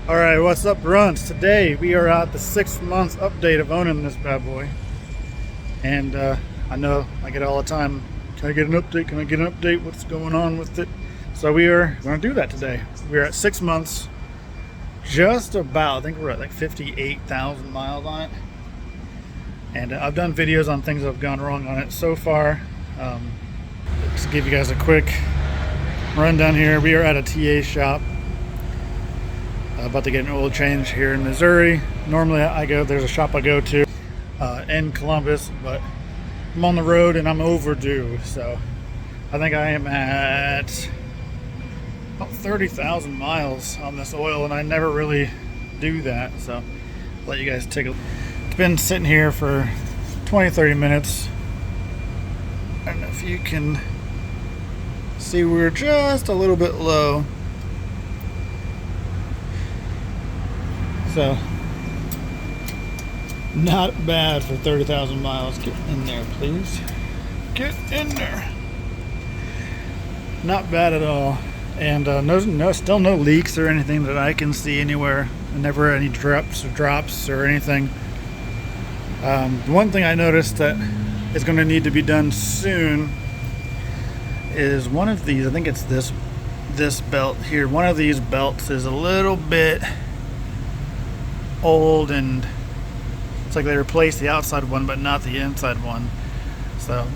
All right, what's up, Runs? Today we are at the 6 months update of owning this bad boy, and I know I get it all the time. Can I get an update? Can I get an update? What's going on with it? So we are going to do that today. We're at 6 months, just about. I think we're at like 58,000 miles on it, and I've done videos on things that have gone wrong on it so far. Let's give you guys a quick rundown here. We are at a TA shop. About to get an oil change here in Missouri. Normally there's a shop I go to in Columbus, but I'm on the road and I'm overdue. So I think I am at about 30,000 miles on this oil, and I never really do that. So I'll let you guys take a look. It's been sitting here for 20-30 minutes. I don't know if you can see, we're just a little bit low. So, not bad for 30,000 miles. Get in there, please. Get in there. Not bad at all. And still no leaks or anything that I can see anywhere. Never any drops or anything. One thing I noticed that is going to need to be done soon is one of these. I think it's this belt here. One of these belts is a little bit old, and it's like they replaced the outside one but not the inside one, so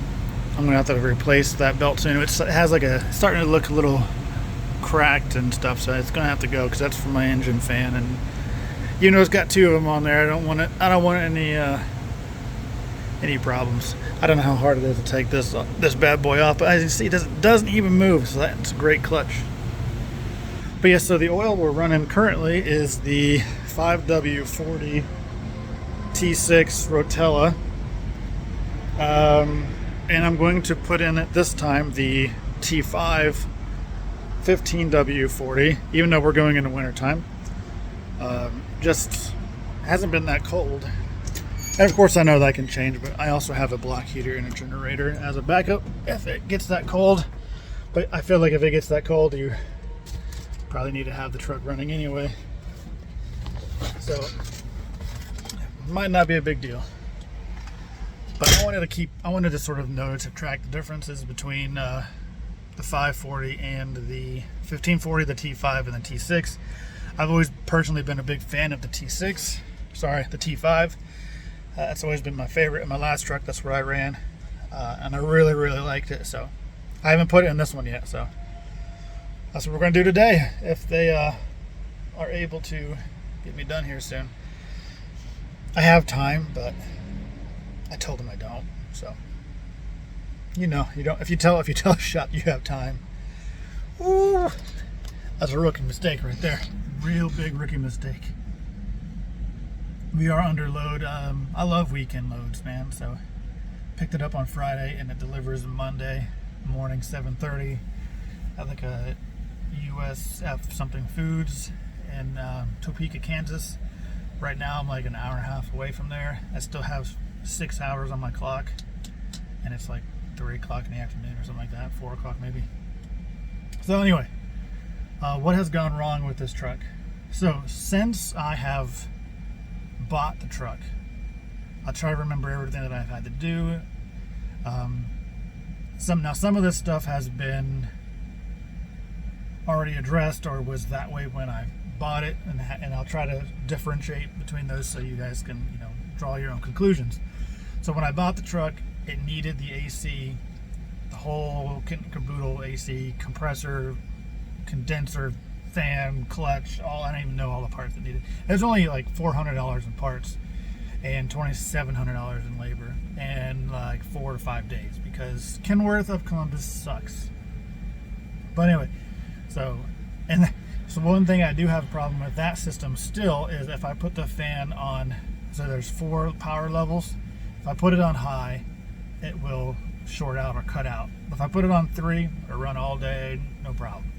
I'm gonna have to replace that belt soon. It has like it's starting to look a little cracked and stuff, so it's gonna have to go because that's for my engine fan, and it's got two of them on there. I don't want any problems. I don't know how hard it is to take this bad boy off, but as you see, it doesn't even move, so that's a great clutch. But yeah, so the oil we're running currently is the 5W40 T6 Rotella, and I'm going to put in at this time the T5 15W40, even though we're going into winter time. Just hasn't been that cold, and of course I know that can change, but I also have a block heater and a generator as a backup if it gets that cold. But I feel like if it gets that cold, you probably need to have the truck running anyway. So might not be a big deal, but I wanted to sort of track the differences between the 540 and the 1540, the T5 and the T6. I've always personally been a big fan of the T5. That's always been my favorite. In my last truck, that's what I ran, and I really liked it. So I haven't put it in this one yet, so that's what we're going to do today, if they are able to get me done here soon. I have time, but I told them I don't. So you don't. If you tell a shop you have time, ooh, that's a rookie mistake right there. Real big rookie mistake. We are under load. I love weekend loads, man. So picked it up on Friday, and it delivers Monday morning, 7:30. I think a USF something foods in Topeka, Kansas. Right now I'm like an hour and a half away from there. I still have 6 hours on my clock, and it's like 3 o'clock in the afternoon or something like that, 4 o'clock maybe. So anyway, what has gone wrong with this truck? So since I have bought the truck, I'll try to remember everything that I've had to do. Some of this stuff has been already addressed or was that way when I bought it, and I'll try to differentiate between those so you guys can draw your own conclusions. So when I bought the truck, it needed the AC, the whole caboodle AC, compressor, condenser, fan, clutch, I don't even know all the parts it needed. It was only like $400 in parts and $2,700 in labor, and like 4 to 5 days, because Kenworth of Columbus sucks. But anyway, so one thing I do have a problem with that system still is if I put the fan on, so there's 4 power levels. If I put it on high, it will short out or cut out. If I put it on 3 or run all day, no problem.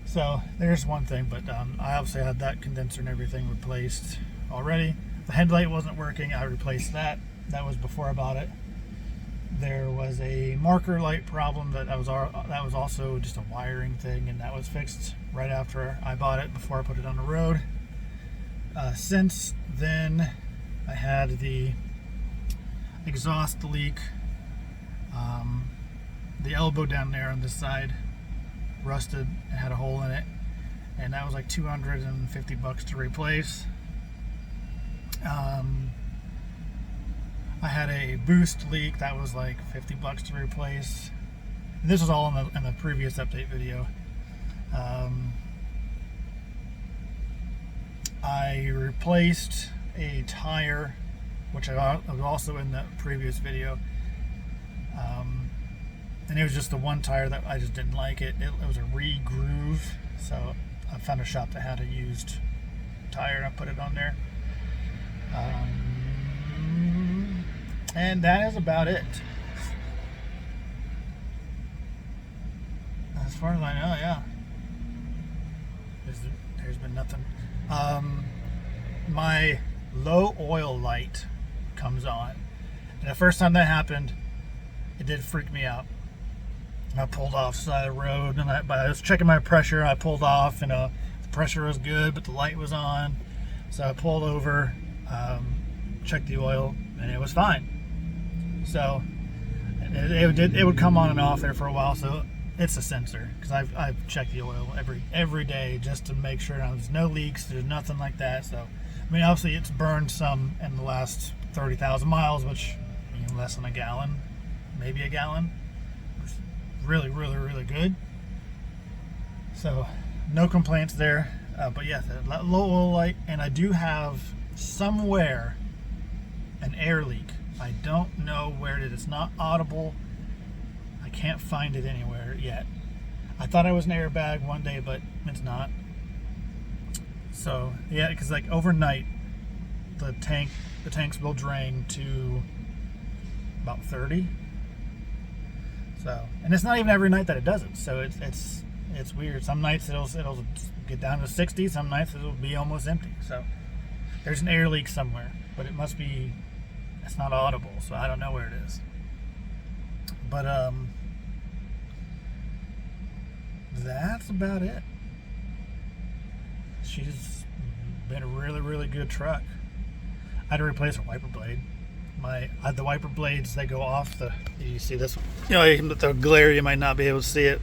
So there's one thing, but I obviously had that condenser and everything replaced already. The headlight wasn't working, I replaced that. That was before I bought it. There was a marker light problem that was also just a wiring thing, and that was fixed right after I bought it, before I put it on the road. Since then, I had the exhaust leak. The elbow down there on this side rusted and had a hole in it, and that was like $250 to replace. I had a boost leak that was like $50 to replace. And this was all in the previous update video. I replaced a tire, which I was also in the previous video. And it was just the one tire that I just didn't like it. It was a re-groove, so I found a shop that had a used tire and I put it on there. And that is about it. As far as I know, yeah. There's been nothing. My low oil light comes on. And the first time that happened, it did freak me out. I pulled off the side of the road, and I was checking my pressure. I pulled off, and the pressure was good, but the light was on. So I pulled over, checked the oil, and it was fine. So it would come on and off there for a while. So it's a sensor, because I've checked the oil every day just to make sure there's no leaks, there's nothing like that. So I mean, obviously it's burned some in the last 30,000 miles, which less than a gallon, maybe a gallon. Really, really, really good. So no complaints there. But yeah, the low oil light, and I do have somewhere an air leak. I don't know where it is. It's not audible. I can't find it anywhere yet. I thought it was an airbag one day, but it's not. So yeah, because like overnight, the tanks will drain to about 30. So, and it's not even every night that it does it. So it's weird. Some nights it'll get down to 60. Some nights it'll be almost empty. So there's an air leak somewhere, but it's not audible. So I don't know where it is. But that's about it. She's been a really, really good truck. I had to replace her wiper blade. The wiper blades, they go off you see this one? The glare, you might not be able to see it,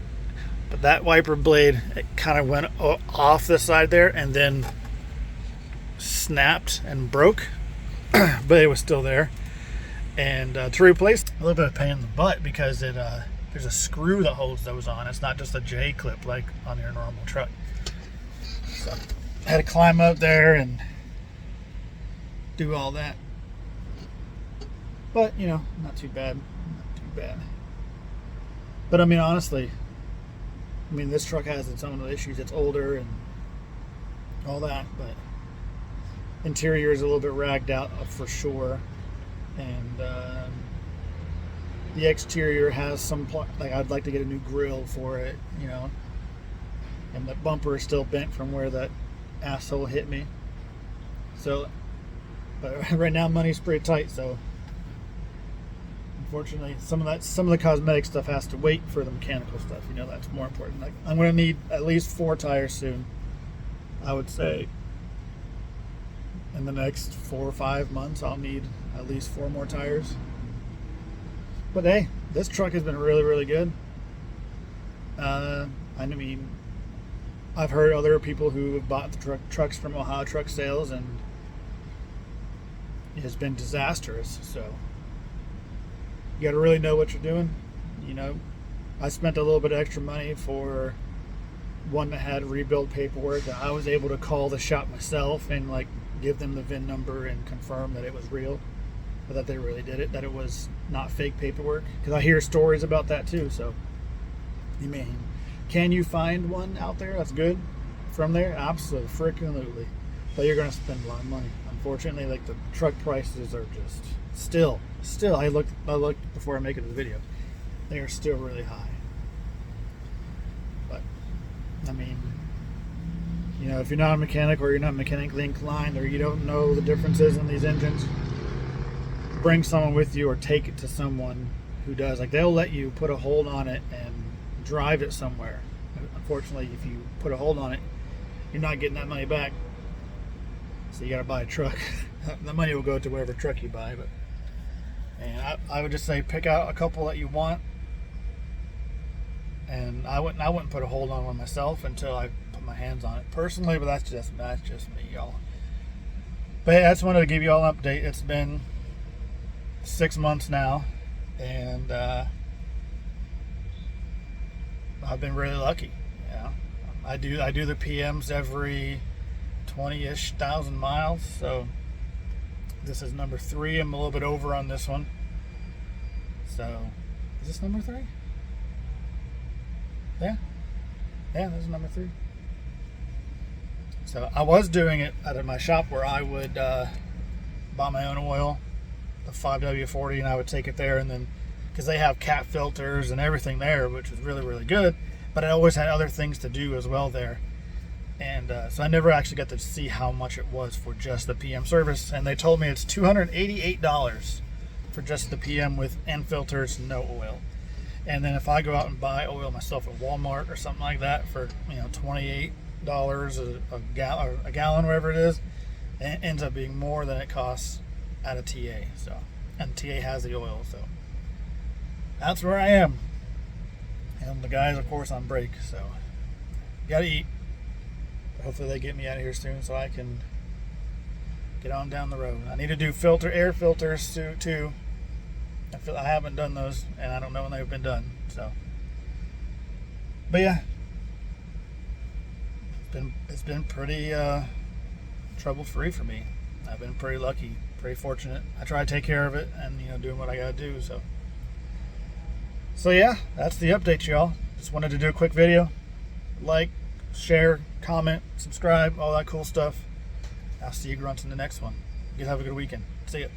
but that wiper blade, it kind of went off the side there and then snapped and broke, but it was still there. And to replace, a little bit of pain in the butt, because there's a screw that holds those on. It's not just a J clip like on your normal truck. So I had to climb up there and do all that. But, not too bad. Not too bad. But, I mean, honestly, this truck has its own issues. It's older and all that, but interior is a little bit ragged out for sure. And the exterior has some, I'd like to get a new grill for it, And the bumper is still bent from where that asshole hit me. So, but right now money's pretty tight, so unfortunately, some of the cosmetic stuff has to wait for the mechanical stuff. That's more important. Like, I'm going to need at least 4 tires soon. I would say in the next 4 or 5 months, I'll need at least 4 more tires. But hey, this truck has been really, really good. I've heard other people who have bought the trucks from Ohio Truck Sales, and it has been disastrous. So you got to really know what you're doing. I spent a little bit of extra money for one that had rebuild paperwork. I was able to call the shop myself and give them the VIN number and confirm that it was real, or that they really did it, that it was not fake paperwork. Because I hear stories about that too. So, can you find one out there that's good from there? Absolutely. But you're going to spend a lot of money. Unfortunately, the truck prices are just still. I looked before I make it to the video. They are still really high. But if you're not a mechanic, or you're not mechanically inclined, or you don't know the differences in these engines, bring someone with you or take it to someone who does, like, they'll let you put a hold on it and drive it somewhere. Unfortunately, if you put a hold on it, you're not getting that money back. So you got to buy a truck. The money will go to whatever truck you buy. But and I would just say pick out a couple that you want. And I wouldn't put a hold on one myself until I put my hands on it personally. But that's just me, y'all. But hey, I just wanted to give you all an update. It's been 6 months now, and I've been really lucky. Yeah, I do the PMs every 20-ish thousand miles. So this is number 3. I'm a little bit over on this one. So is this number 3? Yeah, this is number 3. So I was doing it out of my shop where I would buy my own oil, the 5W40, and I would take it there, and then because they have cat filters and everything there, which was really, really good. But I always had other things to do as well there. And so I never actually got to see how much it was for just the PM service. And they told me it's $288 for just the PM with end filters, no oil. And then if I go out and buy oil myself at Walmart or something like that for $28 a gallon, whatever it is, it ends up being more than it costs at a TA. So, and TA has the oil, so that's where I am. And the guys, of course, on break, so gotta eat. Hopefully they get me out of here soon so I can get on down the road. I need to do air filters too. I haven't done those, and I don't know when they've been done. So, but yeah, it's been pretty trouble-free for me. I've been pretty lucky, pretty fortunate. I try to take care of it, and doing what I gotta do. So yeah, that's the update, y'all. Just wanted to do a quick video. Like, share, comment, subscribe, all that cool stuff. I'll see you grunts in the next one. You guys have a good weekend. See ya.